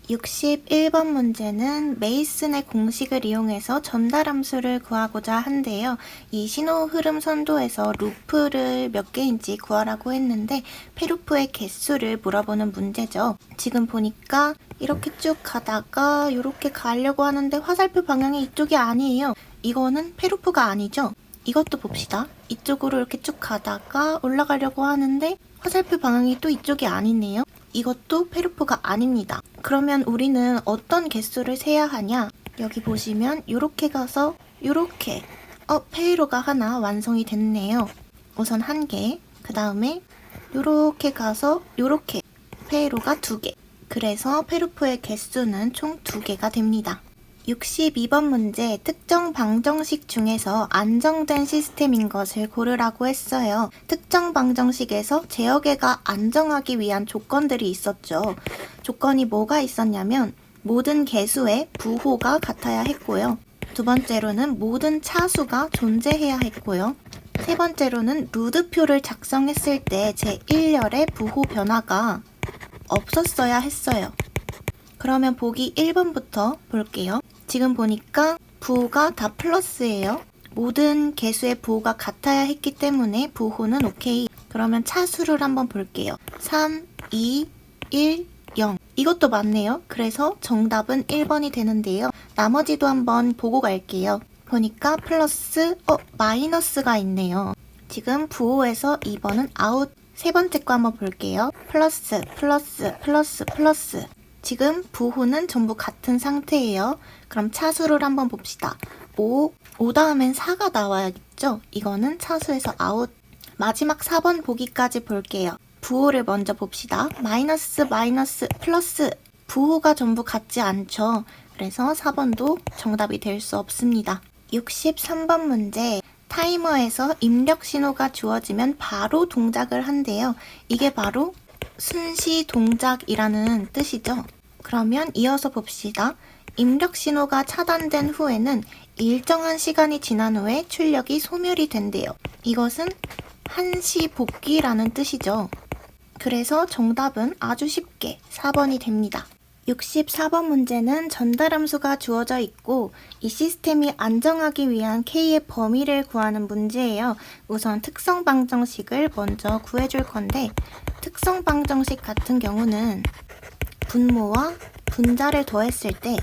61번 문제는 메이슨의 공식을 이용해서 전달함수를 구하고자 한대요. 이 신호 흐름 선도에서 루프를 몇 개인지 구하라고 했는데 페루프의 개수를 물어보는 문제죠. 지금 보니까 이렇게 쭉 가다가 이렇게 가려고 하는데 화살표 방향이 이쪽이 아니에요. 이거는 페루프가 아니죠. 이것도 봅시다. 이쪽으로 이렇게 쭉 가다가 올라가려고 하는데 화살표 방향이 또 이쪽이 아니네요. 이것도 페루프가 아닙니다. 그러면 우리는 어떤 개수를 세야 하냐? 여기 보시면 이렇게 가서 이렇게 페이로가 하나 완성이 됐네요. 우선 한 개, 그 다음에 이렇게 가서 이렇게 페이로가 2개. 그래서 페루프의 개수는 총 2개가 됩니다. 62번 문제, 특정 방정식 중에서 안정된 시스템인 것을 고르라고 했어요. 특정 방정식에서 제어계가 안정하기 위한 조건들이 있었죠. 조건이 뭐가 있었냐면 모든 개수의 부호가 같아야 했고요. 두 번째로는 모든 차수가 존재해야 했고요. 세 번째로는 루드표를 작성했을 때 제1열의 부호 변화가 없었어야 했어요. 그러면 보기 1번부터 볼게요. 지금 보니까 부호가 다 플러스예요. 모든 개수의 부호가 같아야 했기 때문에 부호는 오케이. 그러면 차수를 한번 볼게요. 3, 2, 1, 0. 이것도 맞네요. 그래서 정답은 1번이 되는데요. 나머지도 한번 보고 갈게요. 보니까 플러스, 마이너스가 있네요. 지금 부호에서 2번은 아웃. 세 번째 거 한번 볼게요. 플러스, 플러스, 플러스, 플러스. 지금 부호는 전부 같은 상태예요. 그럼 차수를 한번 봅시다. 5 다음엔 4가 나와야겠죠? 이거는 차수에서 아웃. 마지막 4번 보기까지 볼게요. 부호를 먼저 봅시다. 마이너스, 마이너스, 플러스. 부호가 전부 같지 않죠? 그래서 4번도 정답이 될 수 없습니다. 63번 문제. 타이머에서 입력 신호가 주어지면 바로 동작을 한대요. 이게 바로 순시 동작이라는 뜻이죠. 그러면 이어서 봅시다. 입력 신호가 차단된 후에는 일정한 시간이 지난 후에 출력이 소멸이 된대요. 이것은 한시 복귀라는 뜻이죠. 그래서 정답은 아주 쉽게 4번이 됩니다. 64번 문제는 전달함수가 주어져 있고 이 시스템이 안정하기 위한 K의 범위를 구하는 문제예요. 우선 특성 방정식을 먼저 구해줄 건데 특성 방정식 같은 경우는 분모와 분자를 더했을 때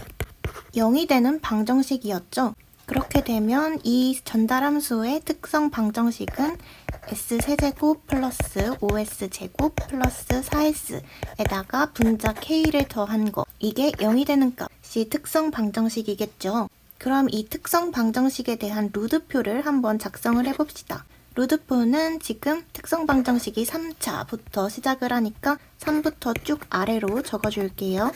0이 되는 방정식이었죠. 그렇게 되면 이 전달함수의 특성 방정식은 s세제곱 플러스 5s제곱 플러스 4s에다가 분자 k를 더한 거, 이게 0이 되는 값이 특성 방정식이겠죠. 그럼 이 특성 방정식에 대한 루드표를 한번 작성을 해봅시다. 루드표는 지금 특성 방정식이 3차부터 시작을 하니까 3부터 쭉 아래로 적어줄게요.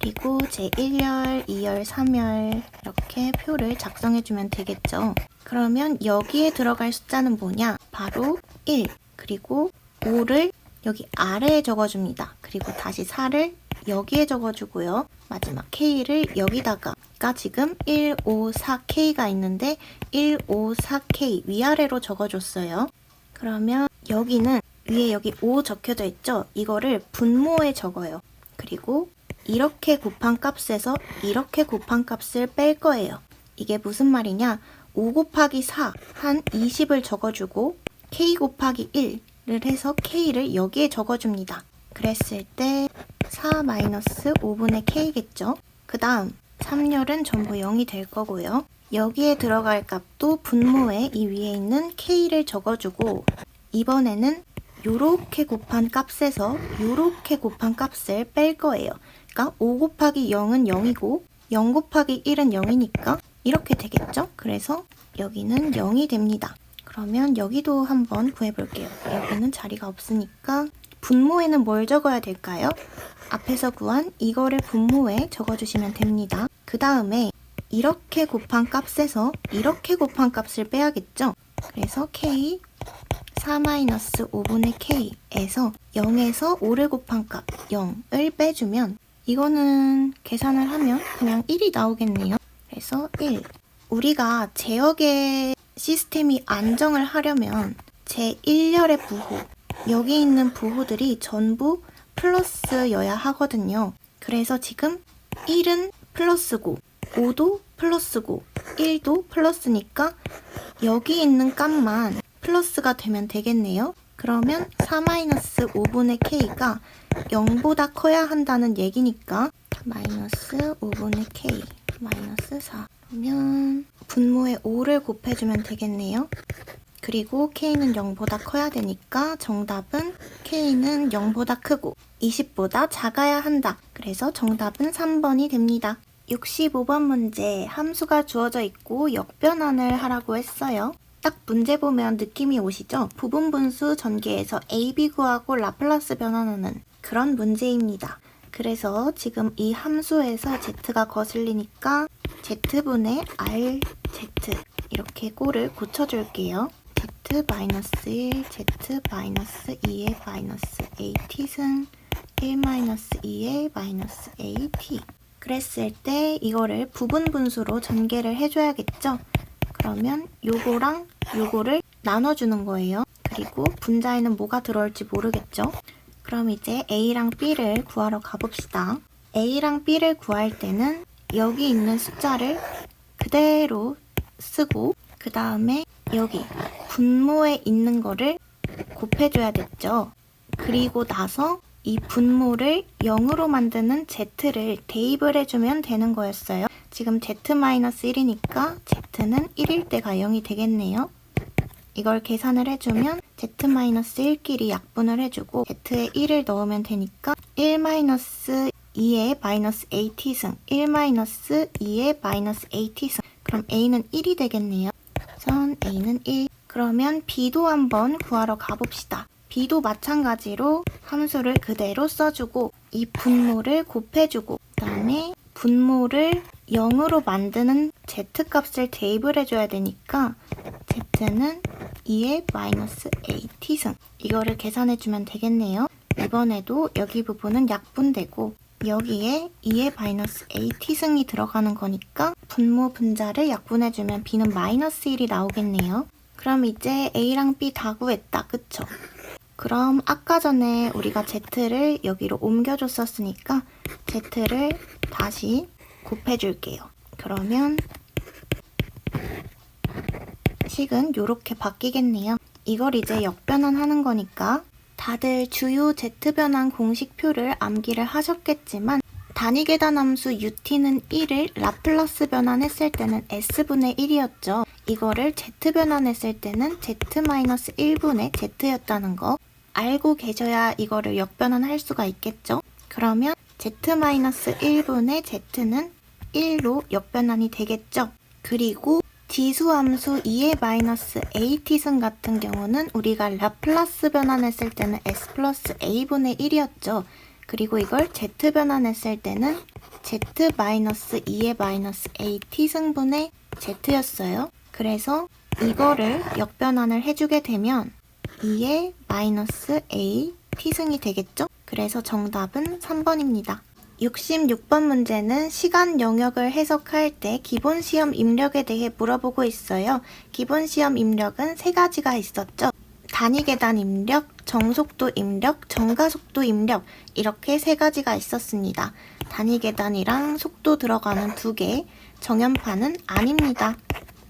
그리고 제1열, 2열, 3열 이렇게 표를 작성해주면 되겠죠. 그러면 여기에 들어갈 숫자는 뭐냐? 바로 1, 그리고 5를 여기 아래에 적어줍니다. 그리고 다시 4를 여기에 적어주고요. 마지막 K를 여기다가, 그러니까 지금 154K가 있는데 154K 위아래로 적어줬어요. 그러면 여기는 위에 여기 5 적혀져 있죠? 이거를 분모에 적어요. 그리고 이렇게 곱한 값에서 이렇게 곱한 값을 뺄 거예요. 이게 무슨 말이냐? 5 곱하기 4, 한 20을 적어주고 K 곱하기 1을 해서 K를 여기에 적어줍니다. 그랬을 때 4-5분의 K겠죠? 그 다음 3열은 전부 0이 될 거고요. 여기에 들어갈 값도 분모에 이 위에 있는 K를 적어주고 이번에는 요렇게 곱한 값에서 요렇게 곱한 값을 뺄 거예요. 그러니까 5 곱하기 0은 0이고 0 곱하기 1은 0이니까 이렇게 되겠죠? 그래서 여기는 0이 됩니다. 그러면 여기도 한번 구해볼게요. 여기는 자리가 없으니까 분모에는 뭘 적어야 될까요? 앞에서 구한 이거를 분모에 적어주시면 됩니다. 그 다음에 이렇게 곱한 값에서 이렇게 곱한 값을 빼야겠죠? 그래서 K 4-5분의 K에서 0에서 5를 곱한 값 0을 빼주면 이거는 계산을 하면 그냥 1이 나오겠네요. 그래서 1. 우리가 제어계 시스템이 안정을 하려면 제1열의 부호, 여기 있는 부호들이 전부 플러스여야 하거든요. 그래서 지금 1은 플러스고 5도 플러스고 1도 플러스니까 여기 있는 값만 플러스가 되면 되겠네요. 그러면 4-5분의 k가 0보다 커야 한다는 얘기니까 마이너스 5분의 k 마이너스 4 그러면 분모에 5를 곱해주면 되겠네요. 그리고 k는 0보다 커야 되니까 정답은 k는 0보다 크고 20보다 작아야 한다. 그래서 정답은 3번이 됩니다. 65번 문제, 함수가 주어져 있고 역변환을 하라고 했어요. 딱 문제 보면 느낌이 오시죠? 부분분수 전개에서 AB 구하고 라플라스 변환하는 그런 문제입니다. 그래서 지금 이 함수에서 z가 거슬리니까 z분의 rz 이렇게 꼴을 고쳐줄게요. z-1, z-2의 마이너스 at승 1-2의 마이너스 at 그랬을 때 이거를 부분분수로 전개를 해줘야겠죠? 그러면 요거랑 요거를 나눠주는 거예요. 그리고 분자에는 뭐가 들어올지 모르겠죠? 그럼 이제 A랑 B를 구하러 가봅시다. A랑 B를 구할 때는 여기 있는 숫자를 그대로 쓰고 그 다음에 여기 분모에 있는 거를 곱해줘야 됐죠. 그리고 나서 이 분모를 0으로 만드는 z를 대입을 해주면 되는 거였어요. 지금 z-1이니까 z는 1일 때가 0이 되겠네요. 이걸 계산을 해주면 z-1끼리 약분을 해주고 z에 1을 넣으면 되니까 1-2의 마이너스 at승 1-2의 마이너스 at승 그럼 a는 1이 되겠네요. 그래서 a는 1 그러면 b도 한번 구하러 가봅시다. b도 마찬가지로 함수를 그대로 써주고 이 분모를 곱해주고 그 다음에 분모를 0으로 만드는 z값을 대입을 해줘야 되니까 z는 2의 마이너스 at승 이거를 계산해주면 되겠네요. 이번에도 여기 부분은 약분되고 여기에 2의 마이너스 at승이 들어가는 거니까 분모 분자를 약분해주면 b는 마이너스 1이 나오겠네요. 그럼 이제 a랑 b 다 구했다. 그쵸? 그럼 아까 전에 우리가 z를 여기로 옮겨줬었으니까 z를 다시 곱해줄게요. 그러면 식은 이렇게 바뀌겠네요. 이걸 이제 역변환하는 거니까 다들 주요 z변환 공식표를 암기를 하셨겠지만 단위계단 함수 ut는 1을 라플라스 변환했을 때는 s분의 1이었죠. 이거를 z변환했을 때는 z-1분의 z였다는 거 알고 계셔야 이거를 역변환할 수가 있겠죠. 그러면 z-1분의 z는 1로 역변환이 되겠죠. 그리고 지수함수 2의 마이너스 at승 같은 경우는 우리가 라플라스 변환했을 때는 s 플러스 a분의 1이었죠. 그리고 이걸 z변환했을 때는 z-2의 마이너스 at승분의 z였어요. 그래서 이거를 역변환을 해주게 되면 2의 마이너스 at승이 되겠죠? 그래서 정답은 3번입니다. 66번 문제는 시간 영역을 해석할 때 기본 시험 입력에 대해 물어보고 있어요. 기본 시험 입력은 3가지가 있었죠. 단위계단 입력, 정속도 입력, 정가속도 입력 이렇게 3가지가 있었습니다. 단위계단이랑 속도 들어가는 2개, 정연파는 아닙니다.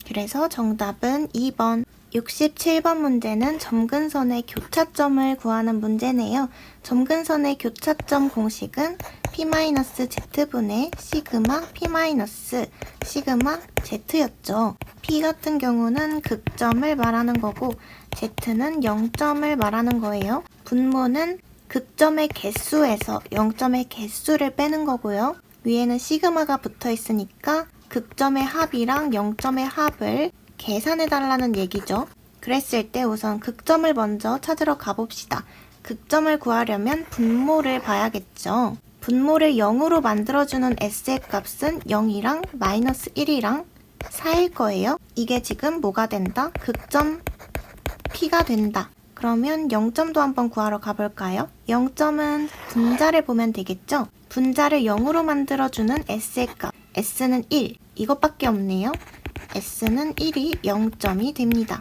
그래서 정답은 2번. 67번 문제는 점근선의 교차점을 구하는 문제네요. 점근선의 교차점 공식은 P-Z분의 시그마 P-시그마 Z였죠. P 같은 경우는 극점을 말하는 거고 Z는 0점을 말하는 거예요. 분모는 극점의 개수에서 0점의 개수를 빼는 거고요. 위에는 시그마가 붙어 있으니까 극점의 합이랑 0점의 합을 계산해달라는 얘기죠. 그랬을 때 우선 극점을 먼저 찾으러 가봅시다. 극점을 구하려면 분모를 봐야겠죠. 분모를 0으로 만들어주는 s의 값은 0이랑 마이너스 1이랑 4일 거예요. 이게 지금 뭐가 된다? 극점 p가 된다. 그러면 0점도 한번 구하러 가볼까요? 0점은 분자를 보면 되겠죠? 분자를 0으로 만들어주는 s의 값. s는 1. 이것밖에 없네요. s는 1이 0점이 됩니다.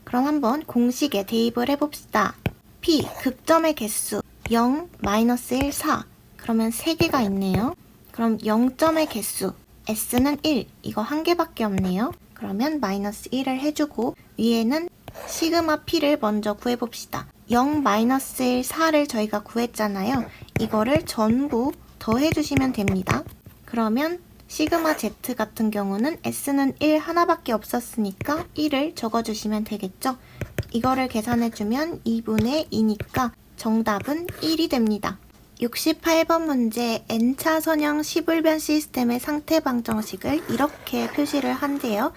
그럼 한번 공식에 대입을 해봅시다. p, 극점의 개수 0, 마이너스 1, 4. 그러면 3개가 있네요. 그럼 0점의 개수, s는 1, 이거 1개밖에 없네요. 그러면 마이너스 1을 해주고 위에는 시그마 p를 먼저 구해봅시다. 0 마이너스 1, 4를 저희가 구했잖아요. 이거를 전부 더해주시면 됩니다. 그러면 시그마 z 같은 경우는 s는 1 하나밖에 없었으니까 1을 적어주시면 되겠죠. 이거를 계산해주면 2분의 2니까 정답은 1이 됩니다. 68번 문제 n차 선형 시불변 시스템의 상태 방정식을 이렇게 표시를 한대요.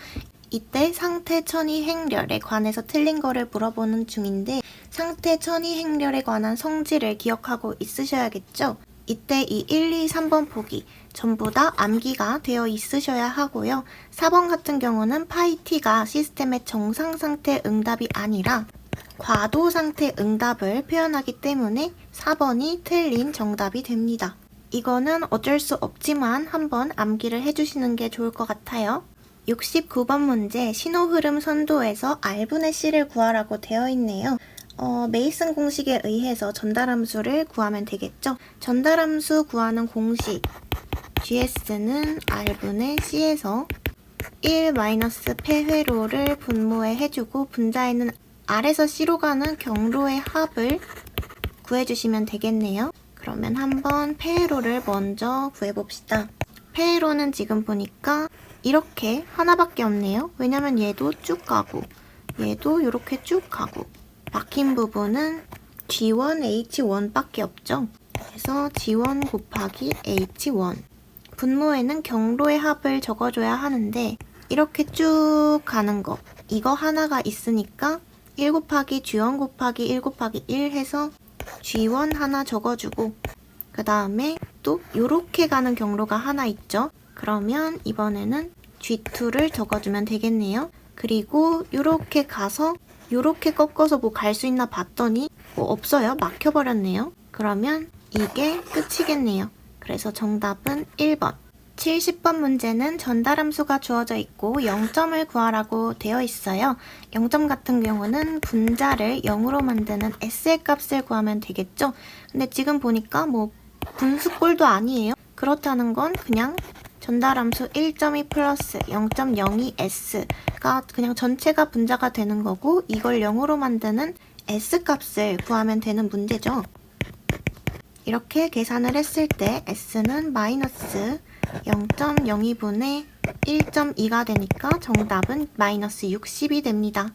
이때 상태 천이 행렬에 관해서 틀린 거를 물어보는 중인데 상태 천이 행렬에 관한 성질을 기억하고 있으셔야겠죠? 이때 이 1, 2, 3번 보기 전부 다 암기가 되어 있으셔야 하고요. 4번 같은 경우는 파이 t가 시스템의 정상 상태 응답이 아니라 과도 상태 응답을 표현하기 때문에 4번이 틀린 정답이 됩니다. 이거는 어쩔 수 없지만 한번 암기를 해주시는 게 좋을 것 같아요. 69번 문제 신호흐름 선도에서 R분의 C를 구하라고 되어 있네요. 메이슨 공식에 의해서 전달함수를 구하면 되겠죠. 전달함수 구하는 공식 GS는 R분의 C에서 1 마이너스 폐회로를 분모에 해주고 분자에는 R에서 C로 가는 경로의 합을 구해주시면 되겠네요. 그러면 한번 폐회로를 먼저 구해봅시다. 폐회로는 지금 보니까 이렇게 하나밖에 없네요. 왜냐면 얘도 쭉 가고 얘도 이렇게 쭉 가고 막힌 부분은 G1, H1 밖에 없죠. 그래서 G1 곱하기 H1 분모에는 경로의 합을 적어줘야 하는데 이렇게 쭉 가는 거 이거 하나가 있으니까 1 곱하기 G1 곱하기 1 곱하기 1 해서 G1 하나 적어주고 그 다음에 또 이렇게 가는 경로가 하나 있죠. 그러면 이번에는 G2를 적어주면 되겠네요. 그리고 이렇게 가서 이렇게 꺾어서 뭐 갈 수 있나 봤더니 뭐 없어요. 막혀버렸네요. 그러면 이게 끝이겠네요. 그래서 정답은 1번. 70번 문제는 전달함수가 주어져 있고 0점을 구하라고 되어 있어요. 0점 같은 경우는 분자를 0으로 만드는 s의 값을 구하면 되겠죠. 근데 지금 보니까 뭐 분수꼴도 아니에요. 그렇다는 건 그냥 전달함수 1.2 플러스 0.02s가 그냥 전체가 분자가 되는 거고 이걸 0으로 만드는 s값을 구하면 되는 문제죠. 이렇게 계산을 했을 때 s는 마이너스 0.02분의 1.2가 되니까 정답은 마이너스 60이 됩니다.